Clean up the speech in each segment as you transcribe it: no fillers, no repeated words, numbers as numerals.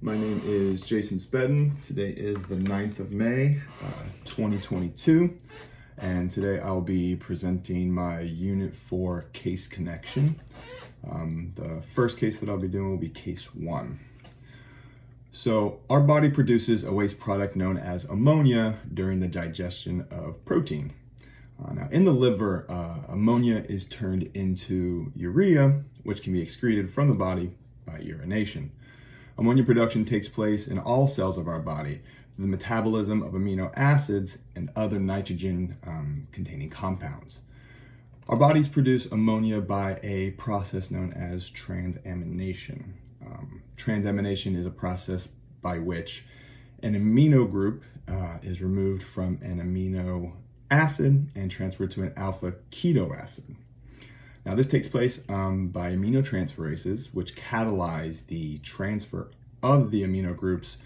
My name is Jason Spedden. Today is the 9th of May, 2022, and today I'll be presenting my Unit 4 case connection. The first case that I'll be doing will be case 1. So our body produces a waste product known as ammonia during the digestion of protein. Now in the liver, ammonia is turned into urea, which can be excreted from the body by urination. Ammonia production takes place in all cells of our body through the metabolism of amino acids and other nitrogen containing compounds. Our bodies produce ammonia by a process known as transamination. Transamination is a process by which an amino group is removed from an amino acid and transferred to an alpha keto acid. Now this takes place by aminotransferases, which catalyze the transfer of the amino groups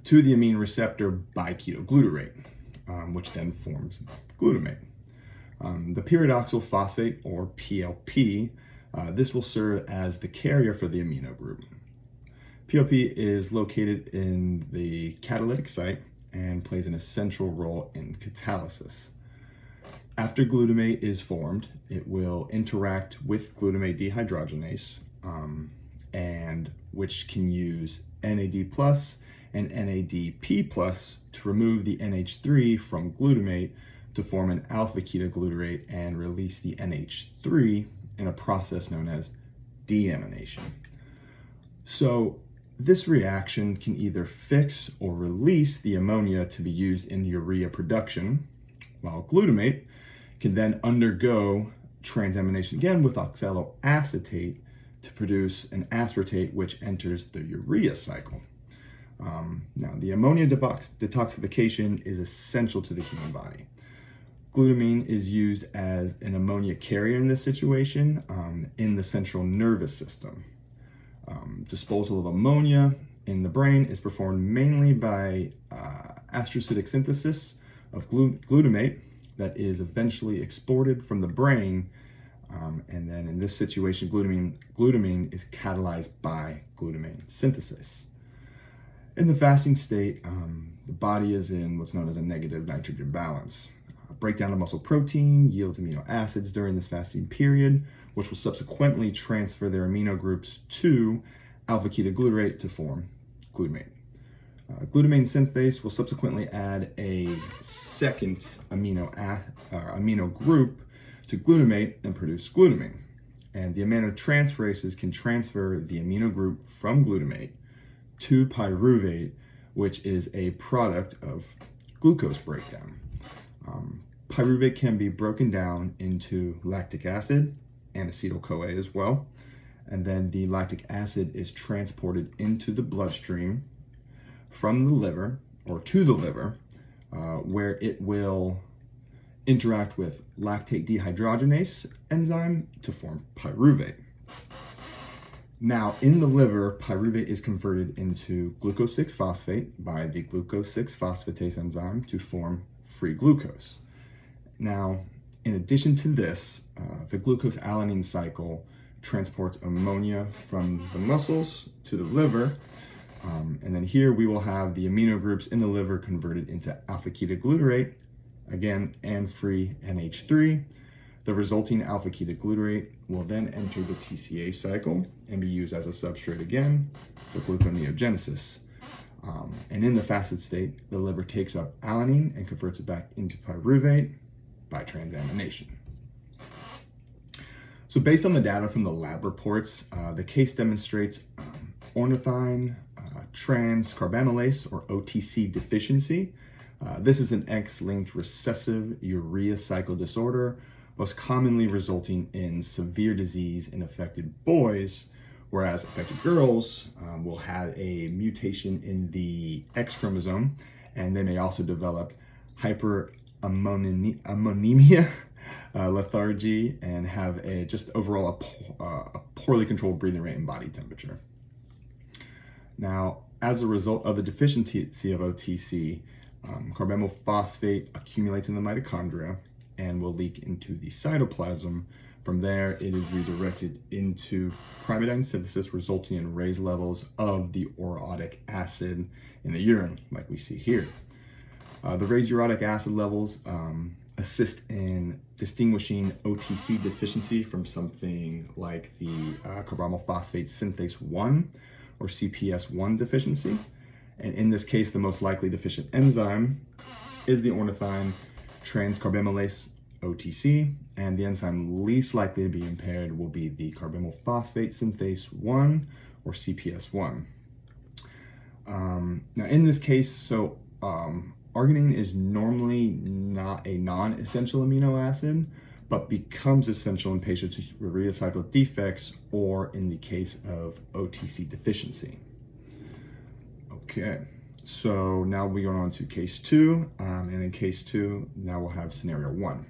to the amine receptor by ketoglutarate, which then forms glutamate. The pyridoxal phosphate, or PLP, this will serve as the carrier for the amino group. PLP is located in the catalytic site and plays an essential role in catalysis. After glutamate is formed, it will interact with glutamate dehydrogenase, and which can use NAD plus and NADP plus to remove the NH3 from glutamate to form an alpha ketoglutarate and release the NH3 in a process known as deamination. So this reaction can either fix or release the ammonia to be used in urea production, while glutamate can then undergo transamination again with oxaloacetate to produce an aspartate which enters the urea cycle. Now, the ammonia detoxification is essential to the human body. Glutamine is used as an ammonia carrier in this situation in the central nervous system. Disposal of ammonia in the brain is performed mainly by astrocytic synthesis of glutamate that is eventually exported from the brain, and then in this situation, glutamine is catalyzed by glutamate synthesis. In the fasting state, the body is in what's known as a negative nitrogen balance. Breakdown of muscle protein yields amino acids during this fasting period, which will subsequently transfer their amino groups to alpha ketoglutarate to form glutamate. Glutamine synthase will subsequently add a second amino group to glutamate and produce glutamine. And the aminotransferases can transfer the amino group from glutamate to pyruvate, which is a product of glucose breakdown. Pyruvate can be broken down into lactic acid and acetyl-CoA as well. And then the lactic acid is transported into the bloodstream from the liver, or to the liver, where it will interact with lactate dehydrogenase enzyme to form pyruvate. Now, in the liver, pyruvate is converted into glucose 6-phosphate by the glucose 6-phosphatase enzyme to form free glucose. Now, in addition to this, the glucose-alanine cycle transports ammonia from the muscles to the liver, and then here we will have the amino groups in the liver converted into alpha ketoglutarate, again, and free NH3. The resulting alpha ketoglutarate will then enter the TCA cycle and be used as a substrate again for gluconeogenesis. And in the fasted state, the liver takes up alanine and converts it back into pyruvate by transamination. So based on the data from the lab reports, the case demonstrates ornithine transcarbamylase, or OTC, deficiency. This is an X-linked recessive urea cycle disorder, most commonly resulting in severe disease in affected boys, whereas affected girls will have a mutation in the X chromosome, and they may also develop hyperammonemia, lethargy, and have just overall a poorly controlled breathing rate and body temperature. Now, as a result of the deficiency of OTC, carbamyl phosphate accumulates in the mitochondria and will leak into the cytoplasm From there, it is redirected into pyrimidine synthesis, resulting in raised levels of the orotic acid in the urine, like we see here. The raised uric acid levels assist in distinguishing OTC deficiency from something like the carboxyl phosphate synthase 1 or CPS1 deficiency. And in this case, the most likely deficient enzyme is the ornithine transcarbamylase OTC, and the enzyme least likely to be impaired will be the carboxyl phosphate synthase 1 or CPS1. Now in this case, arginine is normally not a non-essential amino acid, but becomes essential in patients with urea cycle defects or in the case of OTC deficiency. Okay, so now we go on to case 2, and in case 2, now we'll have scenario 1.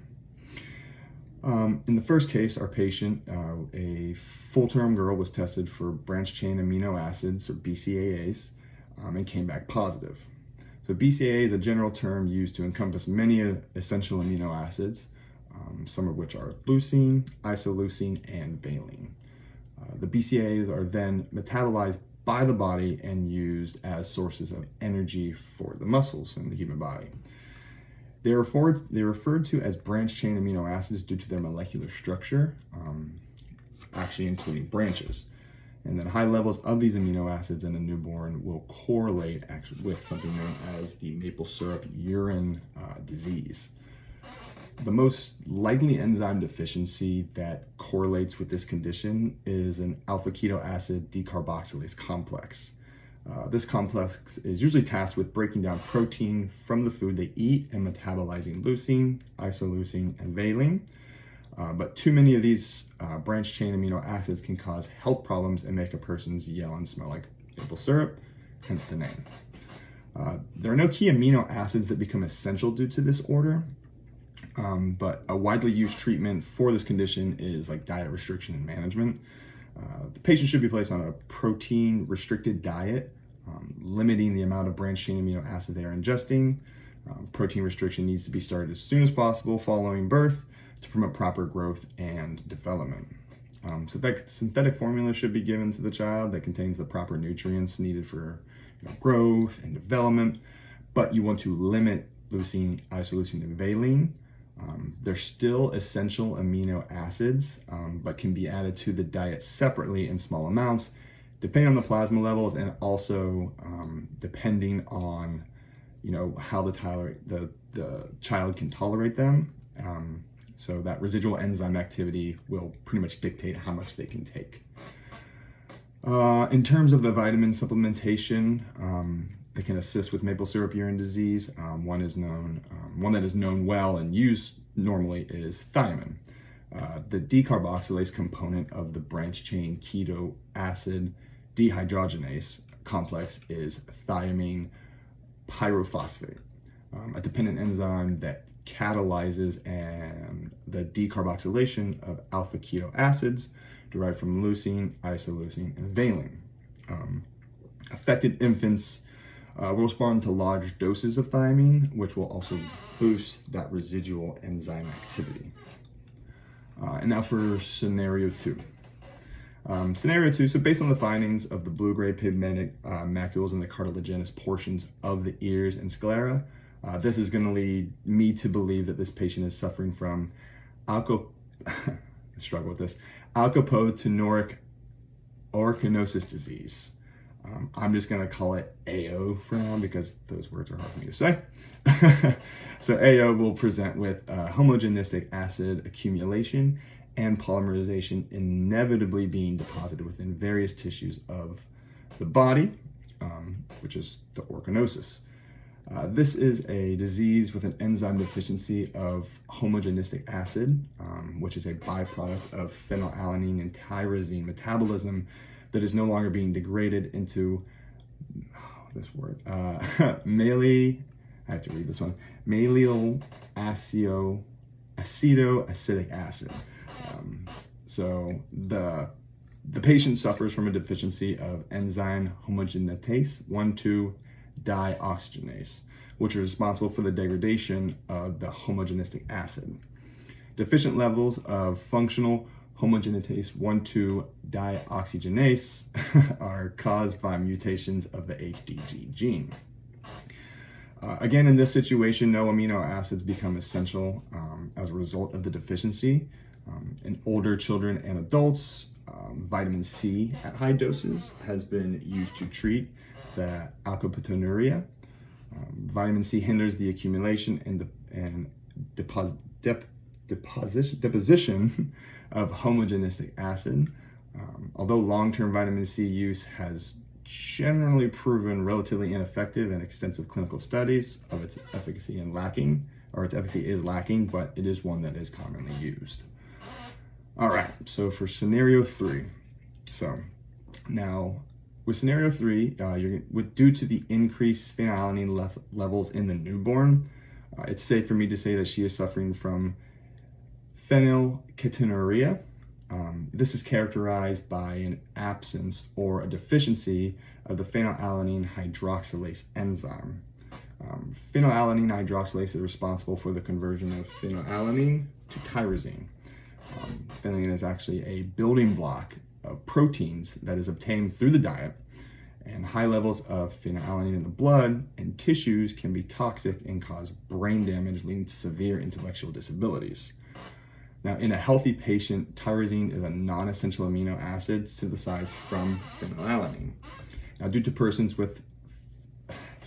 In the first case, our patient, a full-term girl, was tested for branched-chain amino acids, or BCAAs, and came back positive. So BCAA is a general term used to encompass many essential amino acids, some of which are leucine, isoleucine, and valine. The BCAAs are then metabolized by the body and used as sources of energy for the muscles in the human body. They're referred to as branched-chain amino acids due to their molecular structure, actually including branches. And then high levels of these amino acids in a newborn will correlate actually with something known as the maple syrup urine disease. The most likely enzyme deficiency that correlates with this condition is an alpha-keto acid decarboxylase complex. This complex is usually tasked with breaking down protein from the food they eat and metabolizing leucine, isoleucine, and valine. But too many of these branched-chain amino acids can cause health problems and make a person's yell and smell like maple syrup, hence the name. There are no key amino acids that become essential due to this order, but a widely used treatment for this condition is like diet restriction and management. The patient should be placed on a protein-restricted diet, limiting the amount of branched-chain amino acid they are ingesting. Protein restriction needs to be started as soon as possible following birth to promote proper growth and development. Synthetic formula should be given to the child that contains the proper nutrients needed for growth and development, but you want to limit leucine, isoleucine, and valine. They're still essential amino acids, but can be added to the diet separately in small amounts, depending on the plasma levels and also depending on how the child can tolerate them. So that residual enzyme activity will pretty much dictate how much they can take. In terms of the vitamin supplementation, that can assist with maple syrup urine disease, one that is known well and used normally is thiamine. The decarboxylase component of the branched-chain keto acid dehydrogenase complex is thiamine pyrophosphate, a dependent enzyme that catalyzes the decarboxylation of alpha-keto acids derived from leucine, isoleucine, and valine. Affected infants will respond to large doses of thiamine, which will also boost that residual enzyme activity. And now for scenario 2. Scenario 2, so based on the findings of the blue-gray pigmented macules in the cartilaginous portions of the ears and sclera, this is going to lead me to believe that this patient is suffering from alkapotenouric orchinosis disease. I'm just going to call it AO for now because those words are hard for me to say. So AO will present with homogenistic acid accumulation and polymerization inevitably being deposited within various tissues of the body, which is the orchinosis. This is a disease with an enzyme deficiency of homogenistic acid, which is a byproduct of phenylalanine and tyrosine metabolism that is no longer being degraded into mallyl acetoacetic acid. So the patient suffers from a deficiency of enzyme homogenatase 1,2-dioxygenase, which are responsible for the degradation of the homogenistic acid. Deficient levels of functional homogenatase 1,2 dioxygenase are caused by mutations of the HDG gene. Again, in this situation, no amino acids become essential as a result of the deficiency. In older children and adults, vitamin C at high doses has been used to treat the alkaptonuria. Vitamin C hinders the accumulation and deposition of homogenistic acid. Although long-term vitamin C use has generally proven relatively ineffective in extensive clinical studies of its efficacy is lacking, but it is one that is commonly used. All right, so for scenario 3. So now with scenario 3, due to the increased phenylalanine levels in the newborn, it's safe for me to say that she is suffering from phenylketonuria. This is characterized by an absence or a deficiency of the phenylalanine hydroxylase enzyme. Phenylalanine hydroxylase is responsible for the conversion of phenylalanine to tyrosine. Phenylalanine is actually a building block of proteins that is obtained through the diet, and high levels of phenylalanine in the blood and tissues can be toxic and cause brain damage, leading to severe intellectual disabilities. Now, in a healthy patient, tyrosine is a non-essential amino acid synthesized from phenylalanine. Now, due to persons with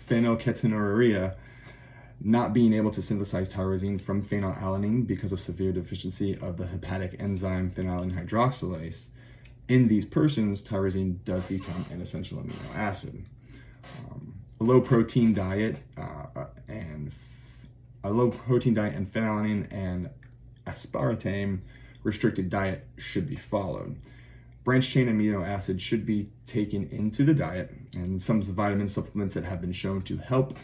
phenylketonuria not being able to synthesize tyrosine from phenylalanine because of severe deficiency of the hepatic enzyme phenylalanine hydroxylase, in these persons, tyrosine does become an essential amino acid. A low protein diet and phenylalanine and aspartame restricted diet should be followed. Branch chain amino acids should be taken into the diet, and some vitamin supplements that have been shown to help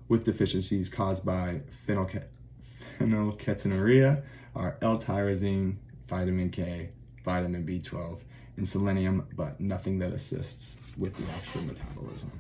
with deficiencies caused by phenylketonuria are L-tyrosine, vitamin K, vitamin B12, and selenium, but nothing that assists with the actual metabolism.